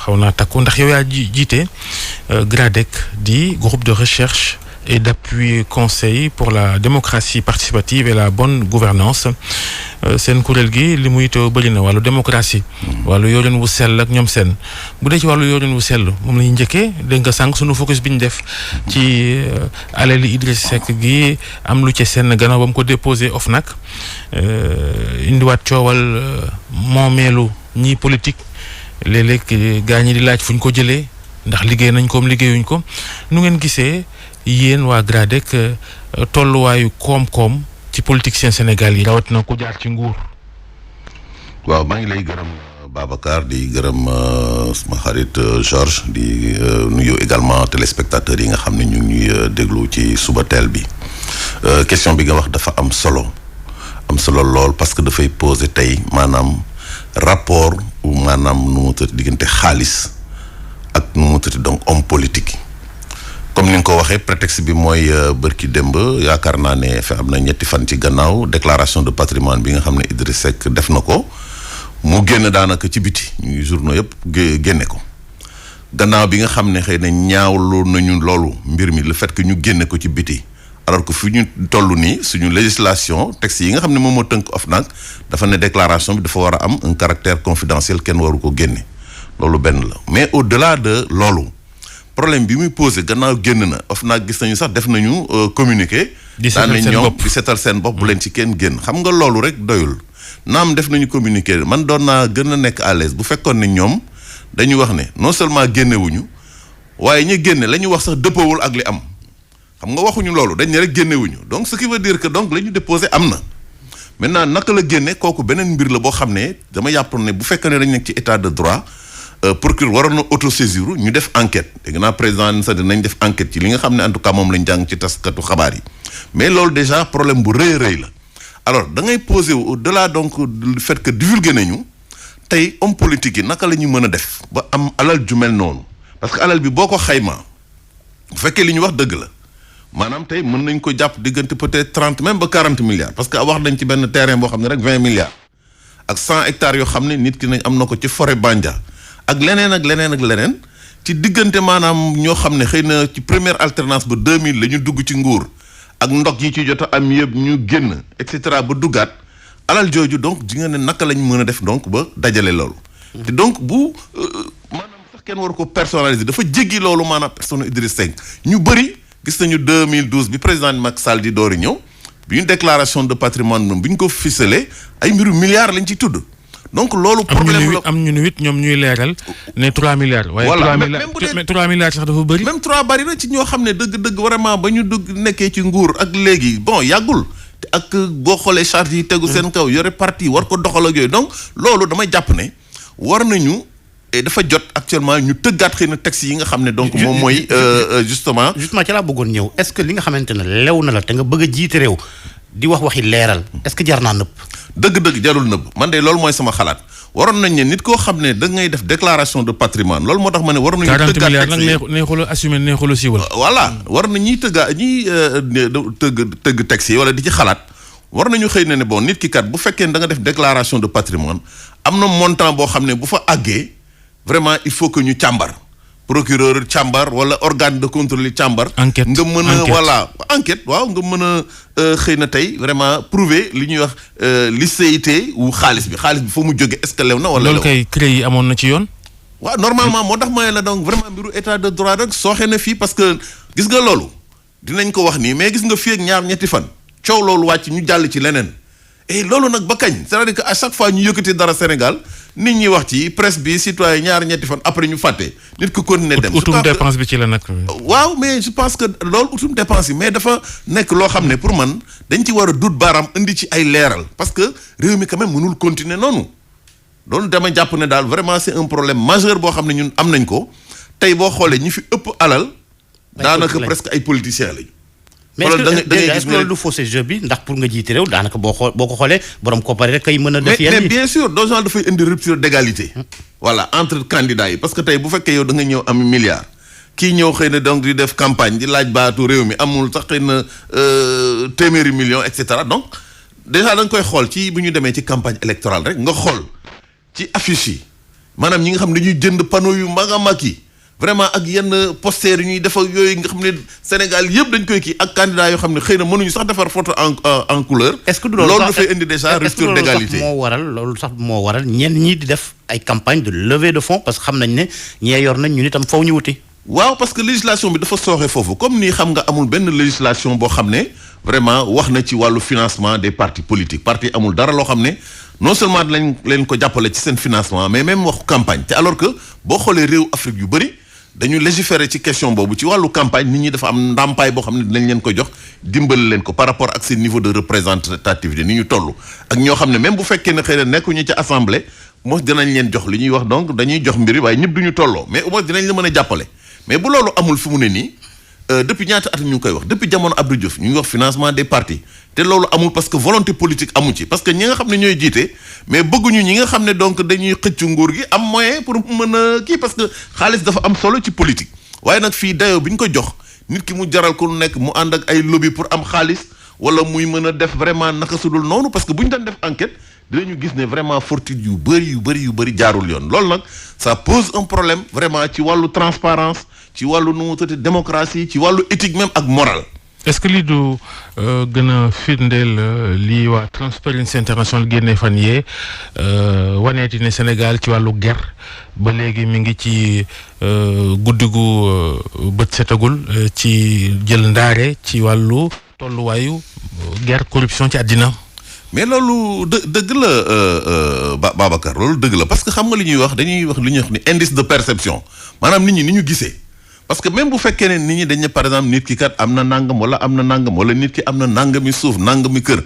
xaw naa takku ndax yow yaa jiite GRADEC di groupe de recherche et d'appui conseil pour la démocratie participative et la bonne gouvernance seen kuréel gi li muy teew bëri na wàllu démocratie wàllu yorin wu sell ak ñoom seen bu dee ci wàllu yorin wu sell moom la ñu njëkkee dégg nga sànq sunu focus bi ñu def ci alali Idriss Seck gi am lu ci seen gannaaw ba mu ko déposé OFNAC indiwaat coowal moomeelu ñii politique léeg-léeg gaa ñi di laaj fu ñu ko jëlee ndax liggéey nañ ko liggéeyuñ ko nu ngeen gisee yéen waa GRADEC tolluwaayu koom-koom ci politicien Sénégal yi rawatina ku jaar ci nguur. waaw maa ngi lay gërëm Babacar di gërëm sama xarit Georges di nuyu également téléspectateurs yi nga xam ne ñu ngi ñuy déglu ci suba teel bi question bi nga wax dafa am solo lool parce que dafay poser tey maanaam rapport ou maanaam nu mu tëdd diggante xaalis ak nu mu tëdd donc homme politique. comme ni nga ko waxee prétexte bi mooy bërki démb yaakaar naa ne fi am na ñetti fan ci gannaaw déclaration de patrimoine bi nga xam ne Idriss Seck def na ko mu génn daanaka ci biti ñuy journaux yëpp génne ko gannaaw bi nga xam ne xëy na ñaawlu nañu loolu mbir mi le fait que ñu génne ko ci biti alors que fi ñu toll nii suñu législation texte yi nga xam ne moom moo tënk OFNAC dafa ne déclaration bi dafa war a am un caractère confidentiel kenn waru ko génne loolu benn la mais au-delà de loolu problème bi muy posé gannaaw génn na OFNAC gis nañu sax def nañu communiqué daan nañ ñoom di seetal seen bopp bu leen ci kenn génn xam nga loolu rek doyul naam def nañu communiqué man doon naa gën a nekk à l'aise bu fekkoon ne ñoom dañuy wax ne non seulement génnewuñu waaye ñu génne la ñu wax sax dëppawul ak li am xam nga waxuñu loolu dañ ne rek génnewuñu donc ce qui veut dire que donc la ñu déposé am na maintenant naka la génne kooku beneen mbir la boo xam ne dama yàpp ne bu fekkee ne dañ nekk ci état de droit procureur waroon na autosaisir ñu def enquête dégg naa président sa dinañ def enquête ci li nga xam ne en tout cas moom lañ jàng ci taskatu xabaar yi mais loolu déjà problème bu rëy rëy la alors da ngay poser au-delà donc du fait que divulgué nañu tey homme politique yi naka la ñu mën a def ba am alal ju mel noonu parce que alal bi boo ko xaymaa bu fekkee li ñu wax dëgg la maanaam tey mën nañ ko jàpp diggante peut-être 30 même ba 40 milliards parce que wax nañ ci benn terrain boo xam ne rek 20 milliards ak 100 hectares yoo xam ne nit ki nañ am na ko ci forêt Bandia ak leneen ci diggante maanaam ñoo xam ne xëy na ci première alternance ba 2000 la ñu dugg ci nguur ak ndog yi ci jot a am yëpp ñu génn et cetera ba duggaat alal jooju donc di nga ne naka lañ mën a def donc ba dajale loolu. te donc bu maanaam sax kenn war ko personnaliser dafa jéggi loolu maanaam personne Idriss Seck ñu bëri gis nañu 2012 bi président Macky Sall di doori ñëw bi ñu déclaration de patrimoine moom bi ñu ko ficelé ay mbiru milliards lañ ci tudd. donc loolu problème la am ñu ne it ñoom ñuy leeral ne 3 milliards. waaye 3 milliards sax dafa bëri. même 3 bari na ci ñoo xam ne dëgg vraiment ba ñu dugg nekkee ci nguur ak léegi bon yàggul te ak boo xoolee charge yi tegu seen kaw yore parti war ko doxal ak yooyu donc loolu damay jàpp ne war nañu dafa jot actuellement ñu tëggaat xëy na texte yi nga xam ne donc moom mooy justement ci laa bëggoon ñëw est-ce que li nga xamante ne lew na la te nga bëgg a jiite réew di waxi leeral est-ce que jar naa nëpp. dëgg jarul nëbb man de loolu mooy sama xalaat waroon nañ ne nit koo xam ne da ngay def déclaration de patrimoine loolu moo tax ma ne waroon nañu 40 milliards nag neexul a assumer neexul a siiwal. voilà war na ñiy tëgg texte yi wala di ci xalaat war nañu xëy na ne bon nit ki kat bu fekkee da nga def déclaration de patrimoine am na montant boo xam ne bu fa àggee vraiment il faut que ñu càmbar procureur càmbar wala organe de contrôle càmbar. enquête nga mën a voilà enquête waaw nga mën a xëy na tey vraiment prouver li ñuy wax licéité wu xaalis bi fa mu jóge est-ce que lew na wala. loolu kay CREI yi amoon na ci yoon. waaw normalement moo tax ma la donc vraiment mbiru état de droit rek sooxe na fii parce que gis nga loolu dinañ ko wax nii mais gis nga fii ak ñaar ñetti fan coow loolu wàcc ñu jàll ci leneen. et loolu nag ba kañ c'est-à-dire que à chaque fois ñu yëkkati dara Sénégal nit ñi wax ci presse bi citoyen ñaar ñetti fan après ñu fàtte nit ko continuer dem. utum dépense bi ci la nag. waaw mais je pense que loolu utum dépense yi mais dafa nekk loo xam ne pour man dañ ci war a dut baaraam indi ci ay leeral parce que réew mi quand même mënul continuer noonu loolu dama jàpp ne daal vraiment c'est un problème majeur boo xam ne ñun am nañ ko tey boo xoolee ñi fi ëpp alal. daanaka presque ay politiciens lañu. mais est-ce que loolu du faussé jeu bi ndax pour nga jiite réew daanaka boo ko xoolee borom koppar rek kay mën a def yenn mais bien sûr doo genre dafay indi rupture d'égalité voilà entre candidats yi parce que tey bu fekkee yow da nga ñëw am milliard kii ñëw xëy na donc di def campagne di laaj baatu réew mi amul sax xëy na téeméeri millions et cetera donc déjà da nga koy xool ci bu ñu demee ci campagne électorale rek nga xool ci affiche yi maanaam ñi nga xam ne dañuy jënd panneau yu mag a mag yi vraiment ak yenn posters yi ñuy def ak yooyu nga xam ne Sénégal yëpp dañ koy kii ak candidat yoo xam ne xëy na mënuñu sax defar photo en couleur. est-ce que loolu dafay indi déjà rupture d'égalité. loolu sax moo waral ñenn ñii di def ay campagne de levée de fonds parce que xam nañ ne ñee yor nañ ñun itam faw ñu wuti. waaw parce que législation bi dafa sooxe foofu comme nii xam nga amul benn législation boo xam ne vraiment wax na ci wàllu financement des partis politiques parti amul dara loo xam ne non seulement lañ leen ko jàppale ci seen financement mais même waxu campagne te alors que boo xoolee réew Afrique yu bëri dañu légiférer ci question boobu ci wàllu campagne nit ñi dafa am ndàmpaay boo xam ne dinañ leen ko jox dimbali leen ko par rapport ak seen niveau de représentativité ni ñu toll ak ñoo xam ne même bu fekkee ne xëy na nekkuñu ci assemblée moo dinañ leen jox li ñuy wax donc dañuy jox mbiri waaye ñëpp duñu tolloo mais au moins dinañ la mën a jàppale mais bu loolu amul fi mu ne nii depuis ñaata at ñu ngi koy wax depuis jamono Abdou Diouf ñu ngi wax financement des partis te loolu amul parce que volonté politique amu ci parce que ñi nga xam ne ñooy jiite mais bëgguñu ñi nga xam ne donc dañuy xëccu nguur gi am moyen pour mën a kii parce que xaalis dafa am solo ci politique waaye nag fii dayoo bi ñu ko jox nit ki mu jaral ko nekk mu ànd ak ay lobby pour am xaalis wala muy mën a def vraiment naka sudul noonu parce que bu ñu daan def enquête dinañu gis ne vraiment fortune yu bëri jaarul yoon loolu nag ça pose un problème vraiment ci wàllu transparence ci wàllu nu mu tuddee démocratie ci wàllu éthique même ak morale. est-ce que lii du gën a firndeel lii waa Transparency International génne fan yee waneeti ne Sénégal ci wàllu ger ba léegi mi ngi ci guddi gu bët setagul ci jël ndaare ci wàllu tolluwaayu ger corruption ci àddina. mais loolu dëgg la Babacar loolu dëgg la parce que xam nga li ñuy wax dañuy wax li ñuy wax ni indice de perception maanaam nit ñi ni ñu gisee parce que même bu fekkee ne nit ñi dañ ne par exemple nit ki kat am na nangam wala nit ki am na nangami suuf nangami kër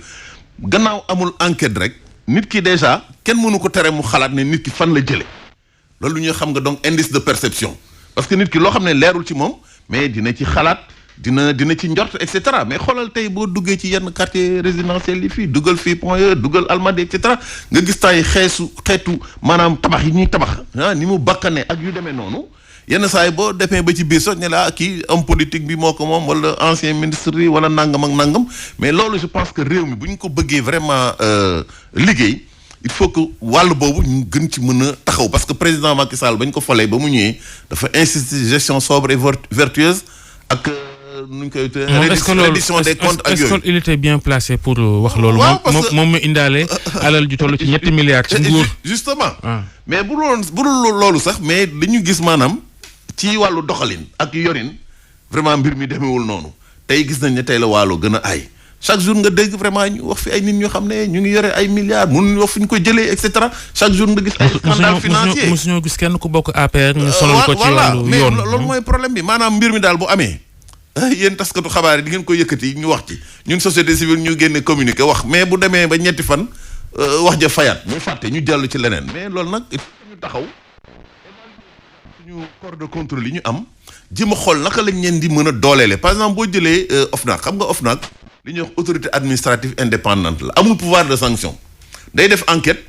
gannaaw amul enquête rek nit ki déjà kenn mënu ko tere mu xalaat ne nit ki fan la jëlee loolu ñuy xam nga donc indice de perception parce que nit ki loo xam ne leerul ci moom mais dina ci xalaat dina ci njort et cetera mais xoolal tey boo duggee ci yenn quartier résidentiel yi fii dugal fii Point E dugal Almadies et cetera nga gis tay xeetu maanaam tabax yi ñuy tabax ni mu bakkane ak yu demee noonu yenn saa yi boo demee ba ci biir sax ne la kii homme politique bi moo ko moom wala ancien ministre yi wala nangam ak nangam mais loolu je pense que réew mi bu ñu ko bëggee vraiment liggéey il faut que wàll boobu ñu gën ci mën a taxaw parce que président Macky Sall ba ñu ko falee ba mu ñëwee dafa insister gestion sobre et vertueuse ak nu ñu koy reddition des comptes ak yooyu. est-ce qu'il était bien placé pour wax loolu. moom mu indaale alal ju toll ci 7 milliards ci nguur. justement mais bu dul loolu sax mais dañu gis maanaam ci wàllu doxalin ak yorin vraiment mbir mi demewul noonu tey gis nañ ne tey la waalo gën a aay chaque jour nga dégg vraiment ñu wax fi ay nit ñoo xam ne ñu ngi yore ay milliards mënuñu wax fu ñu ko jëlee et cetera chaque jour nga gis ay scandale financier mosuñoo gis kenn ku bokk APR nga solal ko ci wàllu yoon mais loolu mooy problème bi maanaam mbir mi daal bu amee yéen taskatu xabaar yi di ngeen ko yëkkati ñu wax ci ñun société civile ñu génne communiqué wax mais bu demee ba ñetti fan wax ja fayaat ñu fàtte ñu jàll ci leneen mais loolu nag il faut ñu taxaw suñu corps de contrôle yi ñu am jéem a xool naka lañ leen di mën a dooleele par exemple boo jëlee OFNAC xam nga OFNAC li ñuy wax autorité administrative indépendante la amul pouvoir de sanction day def enquête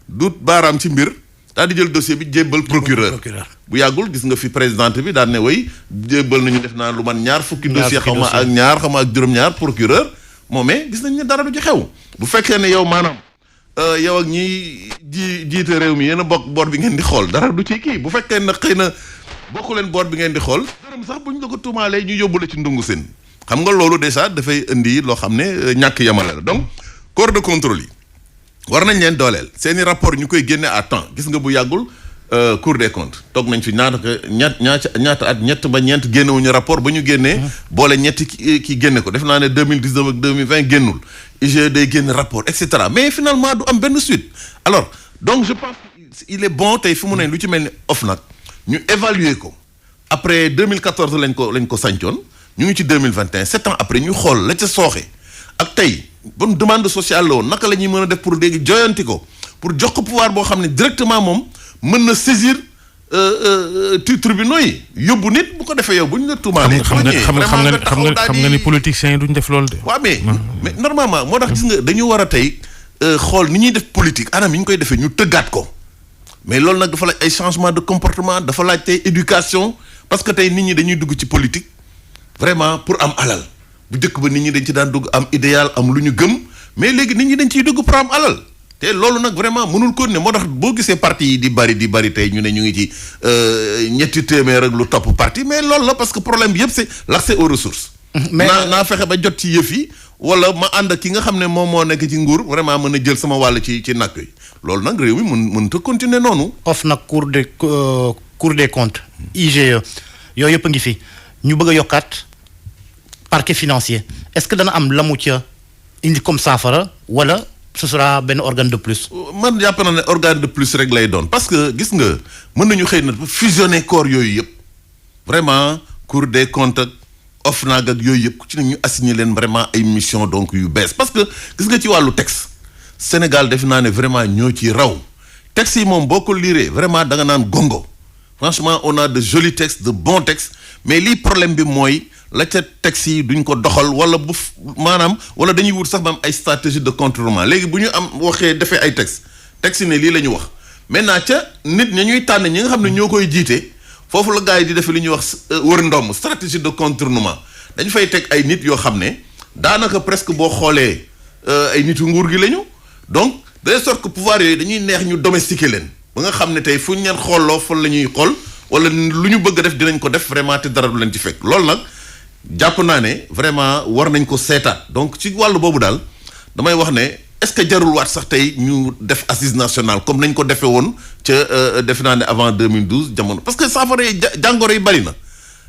duut baaraam ci mbir daal di jël dossier bi jébbal procureur bu yàggul gis nga fi présidente bi daal ne way jébbal nañu def naa lu man ñaar fukki dossier xaw ma ak juróom-ñaar procureur moom mais gis nañ ne dara du ci xew bu fekkee ne yow maanaam yow ak ñiy jiite réew mi yéen a bokk boor bi ngeen di xool dara du ci kii bu fekkee ne xëy na bokku leen boor bi ngeen di xool dërëm sax bu ñu la ko tuumaalee ñu yóbbu la ci ndungu seen xam nga loolu déjà dafay indi loo xam ne ñàkk yamale la donc corps de contrôle yi war nañ leen dooleel seeni rapport ñu koy génne à temps gis nga bu yàggul Cour des comptes toog nañ fi ñaata at ñett ba ñeent génnewuñu rapport ba ñu génnee boole ñetti ki génne ko def naa ne 2019 ak 2020 génnul IGE day génne rapport et cetera mais finalement du am benn suite alors donc je pense il est bon tey fi mu ne lu ci mel ni OFNAC ñu évaluer ko après 2014 lañ ko sancoon ñu ngi ci 2021 7 ans après ñu xool la ca sooxe ak tey bonne demande sociale la woon naka la ñuy mën a def pour léegi joyanti ko pour jox ko pouvoir boo xam ne directement moom mën na saisir tribunaux yi yóbbu nit bu ko defee yow bu ñu la tuumaalee. xam nga ni politiciens yi duñ def loolu de. waaw mais normalement moo tax gis nga dañu war a tey xool ni ñuy def politique anam yi ñu koy defee ñu tëggaat ko mais loolu nag dafa laaj ay changement de comportement dafa laaj tey éducation parce que tey nit ñi dañuy dugg ci politique vraiment pour am alal bu njëkk ba nit ñi dañ ci daan dugg am idéal am lu ñu gëm mais léegi nit ñi dañ ciy dugg pour am alal te loolu nag vraiment mënul ko ne moo tax boo gisee parti yi di bari tey ñu ne ñu ngi ci 200 ak lu topp parti mais loolu la parce que problème bi yëpp c'est l'accès aux ressources. mais naa fexe ba jot ci yëf yi wala ma ànd ak ki nga xam ne moom moo nekk ci nguur vraiment mën a jël sama wàll ci nag yi loolu nag réew mi mënut a continuer noonu. OFNAC Cour des comptes IGE yooyu yëpp a ngi fi ñu bëgg a yokkaat parquet financier est-ce que dana am la mu ca indi comme saafara wala ce sera benn organe de plus. man jàpp na ne organe de plus rek lay doon parce que gis nga mën nañu xëy na fusionner corps yooyu yëpp vraiment Cour des comptes ak OFNAC ak yooyu yëpp ku ci ne ñu assigner leen vraiment ay mission donc yu bees parce que gis nga ci wàllu texte Sénégal def naa ne vraiment ñoo ci raw texte yi moom boo ko liiree vraiment da nga naan gongo franchement on a de jolis textes de bons textes mais lii problème bi mooy la ca texte yi duñ ko doxal wala bu maanaam wala dañuy wut sax ba am ay stratégie de contournement léegi bu ñu am waxee defee ay texte yi ne lii la ñu wax maintenant ca nit ña ñuy tànn ñi nga xam ne ñoo koy jiite foofu la gars yi di defee li ñuy wax wër ndomb stratégie de contournement dañu fay teg ay nit yoo xam ne daanaka presque boo xoolee ay nitu nguur gi lañu donc de sorte que pouvoir yooyu dañuy neex ñu domestiquer leen ba nga xam ne tey fu ñu leen xooloo fan la ñuy xool wala lu ñu bëgg a def dinañ ko def vraiment te dara du leen ci fekk loolu nag jàpp naa ne vraiment war nañ ko seetaat donc ci wàllu boobu daal damay wax ne est-ce que jarul waat sax tey ñu def assise nationale comme nañ ko defee woon ca defe naa ne avant 2012 jamono parce que saafara yi jàngoro yi bari na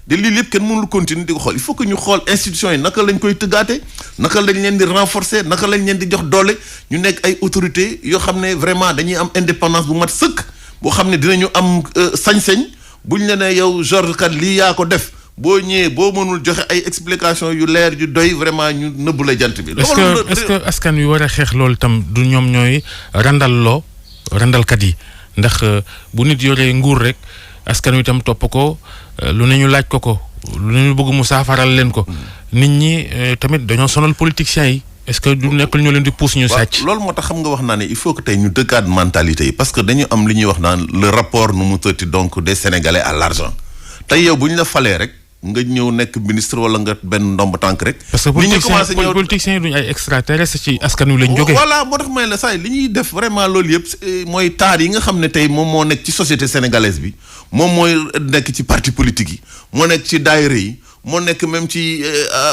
de lii lépp kenn mënul continuer di ko xool il faut que ñu xool institutions yi naka lañ koy tëggaate naka lañ leen di renforcer naka lañ leen di jox doole ñu nekk ay autorités yoo xam ne vraiment dañuy am indépendance bu mat sëkk boo xam ne dinañu am sañ-sañ buñ la ne yow Georges kat lii yaa ko def boo ñëwee boo mënul joxe ay explication yu leer yu doy vraiment ñu nëbbu la jant bi. est-ce que askan wi war a xeex loolu itam du ñoom ñooy randalkat yi ndax bu nit yoree nguur rek askan wi itam topp ko lu ne ñu laaj ko lu ne ñu bëgg mu saafaral leen ko nit ñi tamit dañoo sonal politiciens yi est-ce que du nekkul ñoo leen di pousse ñu sàcc. loolu moo tax xam nga wax naa ne il faut que tey ñu dëkkaat mentalité yi parce que dañu am li ñuy wax naan le rapport nu mu tëtti donc des Sénégalais à l'argent tey yow bu ñu la falee rek. nga ñëw nekk ministre wala nga benn ndomb tànk rek. parce que politiciens yi duñ ay extraterrestres ci askan wi lañ jógee. voilà moo tax may la saa li ñuy def vraiment loolu yëpp mooy taar yi nga xam ne tey moom moo nekk ci société sénégalaise bi moom mooy nekk ci parti politique yi moo nekk ci daayira yi moo nekk même ci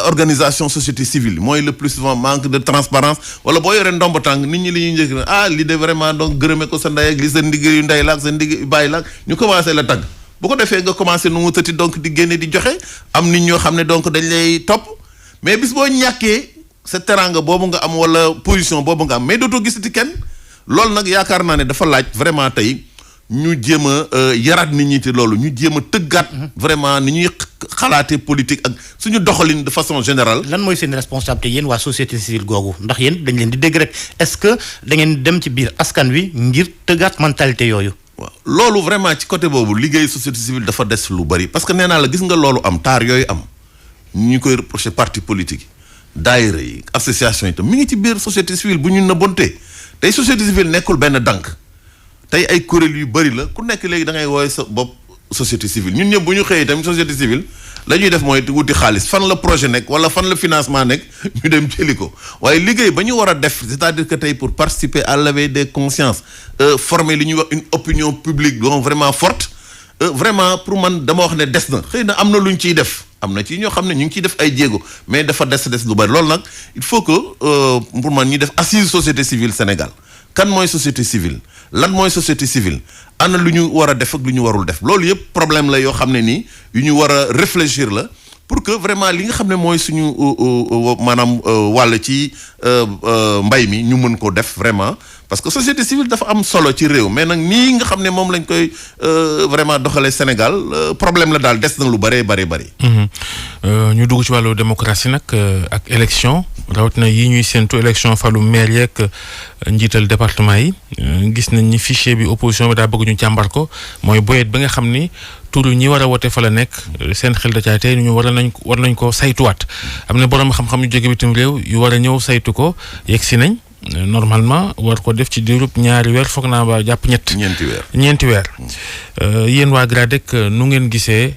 organisation société civile mooy le plus souvent manque de transparence wala boo yoree ndomb tànk nit ñi li ñuy njëkk lii de vraiment donc gërëme ko sa ndey ak li sa ndigg yu ndey la ak sa ndigg bàyyi la ñu commencé la tagg. bu ko defee nga commencé nu mu tëti donc di génne di joxe am nit ñoo xam ne donc dañ lay topp mais bis boo ñàkkee sa teranga boobu nga am wala position boobu nga am mais dootoo gisati kenn loolu nag yaakaar naa ne dafa laaj vraiment tey ñu jéem a yaraat nit ñi te loolu ñu jéem a tëggaat vraiment ni ñuy xalaatee politique ak suñu doxalin de façon générale. lan mooy seen responsabilité yéen waa société civile googu ndax yéen dañ leen di dégg rek est-ce que da ngeen dem ci biir askan wi ngir tëggaat mentalité yooyu. waaw loolu vraiment ci côté boobu liggéey société civile dafa des lu bari parce que nee naa la gis nga loolu am taar yooyu am ñu koy reprocher parti politique yi daayira yi association yi tam mi ngi ci biir société civile bu ñu nëbbante tey société civile nekkul benn dànk tey ay kuréel yu bari la ku nekk léegi da ngay woowe sa bopp société civile ñun ñëpp bu ñu xëyee tamit société civile la ñuy def mooy wuti xaalis fan la projet nekk wala fan la financement nekk ñu dem jëli ko waaye liggéey ba ñu war a def c'est-à-dire que tey pour participer à l'éveil des consciences former li ñuy wax une opinion publique donc vraiment forte vraiment pour man dama wax ne des na xëy na am na lu ñu ciy def am na ci ñoo xam ne ñu ngi ciy def ay jéego mais dafa des lu bari loolu nag il faut que pour man ñuy def assise société civile Sénégal kan mooy société civile lan mooy société civile ana lu ñu war a def ak lu ñu warul def loolu yëpp problème la yoo xam ne nii yu ñu war a réfléchir la pour que vraiment li nga xam ne mooy suñu maanaam wàll ci mbay mi ñu mën ko def vraiment parce que société civile dafa am solo ci réew mais nag nii nga xam ne moom lañ koy vraiment doxalee Sénégal problème la daal des na lu bëree bëri. ñu dugg ci wàllu démocratie nag ak élection rawatina yi ñuy séntu élection falu maire yeeg njiital département yi gis nañ ni fichier bi opposition bi daa bëgg ñu càmbar ko mooy boyet ba nga xam ni turu ñi war a wote fa la nekk seen xel da caay tey ñu war nañ ko saytuwaat am na borom xam-xam yu jóge bitim réew yu war a ñëw saytu ko yegg si nañ normalement war ko def ci diirub ñaari weer foog naa ba jàpp ñeenti weer yéen waa GRADEC nu ngeen gisee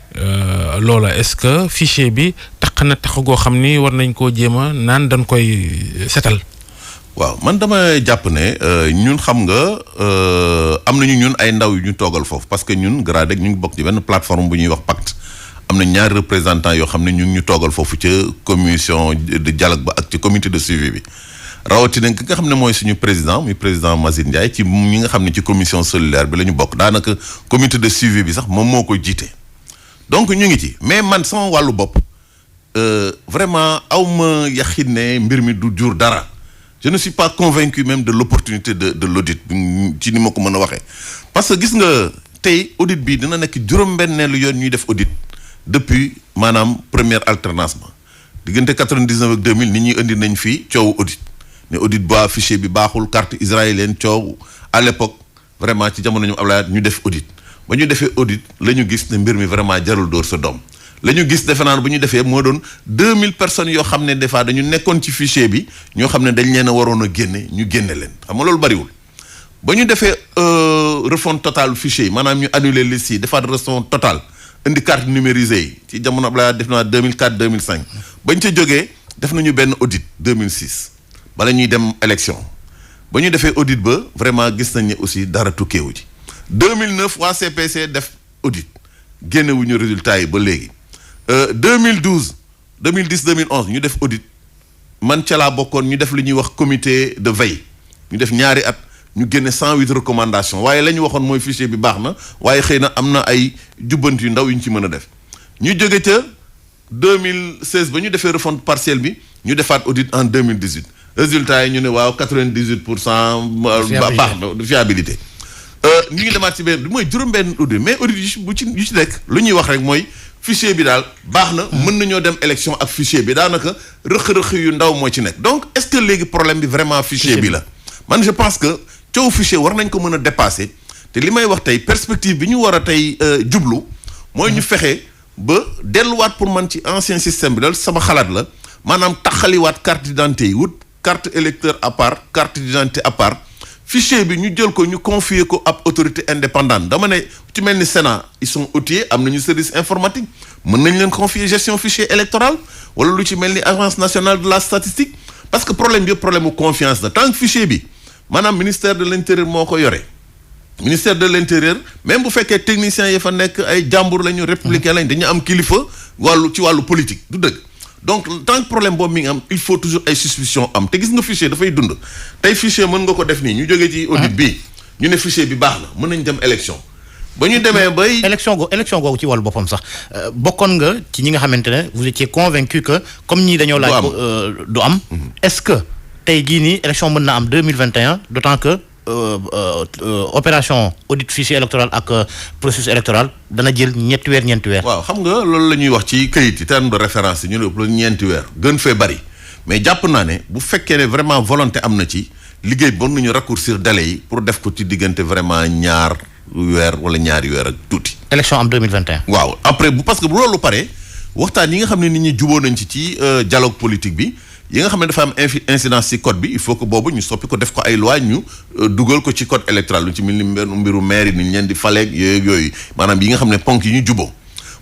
loola est-ce que fichier bi tax na tax goo xam ni war nañ koo jéem a naan dañ koy setal. waaw man dama jàpp ne ñun xam nga am nañu ñun ay ndaw yu ñu toogal foofu parce que ñun GRADEC ñu ngi bokk ci benn plateforme bu ñuy wax pacte am na ñaari représentants yoo xam ne ñu ngi ñu toogal foofu ca commission de dialogue ba ak ci comité de suivi bi rawatina ki nga xam ne mooy suñu président muy président Mazine Ndiaye ci ñi nga xam ne ci commission solidaire bi la ñu bokk daanaka comité de suivi bi sax moom moo koy jiite donc ñu ngi ci mais man sama wàllu bopp vraiment awma yaxin ne mbir mi du jur dara je ne suis pas convaincu même de l'opportunité de l'audit ci ni ma ko mën a waxee parce que gis nga tey audit bi dina nekk juróom-benneelu yoon ñuy def audit depuis maanaam première alternance ba diggante 99 ak 2000 nit ñi indi nañ fii coowu audit ne audit ba fichier bi baaxul carte israélienne coow à l'époque vraiment ci jamono ñu Ablaye ñu def audit ba ñu defee audit la ñu gis ne mbir mi vraiment jarul dóor sa doom la ñu gis defe naan bu ñu defee moo doon 2000 personnes yoo xam ne des fois dañu nekkoon ci fichier bi ñoo xam ne dañ leen a waroon a génne ñu génne leen xam nga loolu bariwul ba ñu defee refonte totale fichier yi maanaam ñu annuler liste yi defaat refonte totale indi carte numérisée yi ci jamono Ablaye def naa 2004 2005 bañ ca jógee def nañu benn audit 2006 bala ñuy dem élection ba ñu defee audit ba vraiment gis nañ ne aussi dara tukkeewu ci 2009 waa CPC def audit génnewuñu résultats yi ba léegi 2012 2010 2011 ñu def audit man ca laa bokkoon ñu def li ñuy wax comité de veille ñu def ñaari at ñu génne 108 recommandations waaye la ñu waxoon mooy fichier bi baax na waaye xëy na am na ay jubbanti yu ndaw yu ñu ci mën a def ñu jóge ca 2016 ba ñu defee refonte partielle bi ñu defaat audit en 2018 résultats yi ñu ne waaw 98% baax na de fiabilité ñu ngi demaat ci benn mooy juróom-benn audit mais audit yu ci nekk lu ñuy wax rek mooy fichier bi daal baax na mën nañoo dem élection ak fichier bi daanaka rëq-rëq yu ndaw moo ci nekk donc est-ce que léegi problème bi vraiment fichier bi la man je pense que coow fichier war nañ ko mën a dépasser te li may wax tey perspective bi ñu war a tey jublu mooy ñu fexe ba delluwaat pour man ci ancien système bi daal sama xalaat la maanaam taxaliwaat carte d'identité yi wut carte électeur à part carte d'identité à part fichier bi ñu jël ko ñu confier ko ab autorité indépendante dama ne ci mel ni Sénat ils sont outillés am nañu service informatique mën nañ leen confier gestion fichier électoral wala lu ci mel ni agence nationale de la statistique parce que problème bi yëpp problème mu confiance la tant que fichier bi maanaam ministère de l'intérieur moo ko yore ministère de l'intérieur même bu fekkee techniciens yi fa nekk ay jàmbur lañu républicain lañ dañu am kilifa ci wàllu politique du dëgg donc tant que problème boobu mi ngi am il faut toujours ay suspicion am te gis nga fichier dafay dund tey fichier mën nga ko def nii ñu jógee ci audit bi ñu ne fichier bi baax na mën nañ dem élection ba ñu demee bay élection googu ci wàllu boppam sax bokkoon nga ci ñi nga xamante ne vous étiez convaincu que comme ñii dañoo laaj du am est-ce que tey jii nii élection mën na am 2021 d'autant que opération audit fichier électoral ak processus électoral dana jël ñeenti weer. waaw xam nga loolu la ñuy wax ci këyit yi terme de référence yi ñu ne ëpp la ñeenti weer gën fee bari mais jàpp naa ne bu fekkee ne vraiment volonté am na ci liggéey bon nañu raccourcir délai yi pour def ko ci diggante vraiment ñaar weer wala ñaari weer ak tuuti. élection am 2021. waaw après parce que bu loolu paree waxtaan yi nga xam ne nit ñi juboo nañ ci dialogue politique bi. yi nga xam ne dafa am incidence ci code bi il faut que boobu ñu soppi ko def ko ay loi ñu dugal ko ci code électoral lu ci mel ni mbiru maire yi ni ñu leen di faleeg yooyu maanaam yi nga xam ne ponk yi ñu juboo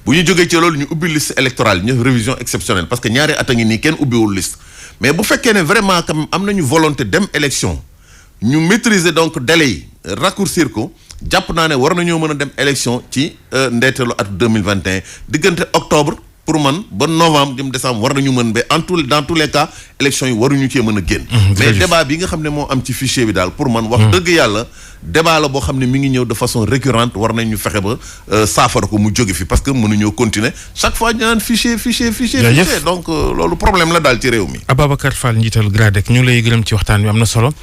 bu ñu jógee ci loolu ñu ubbi liste électorale ñu révision exceptionnelle parce que ñaari at a ngi nii kenn ubbiwul liste mais bu fekkee ne vraiment quand même am nañu volonté dem élection ñu maîtriser donc délai yi raccourcir ko jàpp naa ne war nañoo mën a dem élection ci ndeeteelu at 2021 diggante octobre pour man ba novembre jëm décembre war nañu mën ba dans tous les cas élections yi waruñu cee mën a génn mais débat bi nga xam ne moo am ci fichier bi daal pour man wax dëgg yàlla débat la boo xam ne mi ngi ñëw de façon récurrente war nañ ñu fexe ba saafara ko mu jóge fi parce que mënuñoo continuer chaque fois ñu naan fichier donc loolu problème la daal ci réew mi. Ababacar Fall njiital GRADEC ñu lay gërëm ci waxtaan wi am na solo.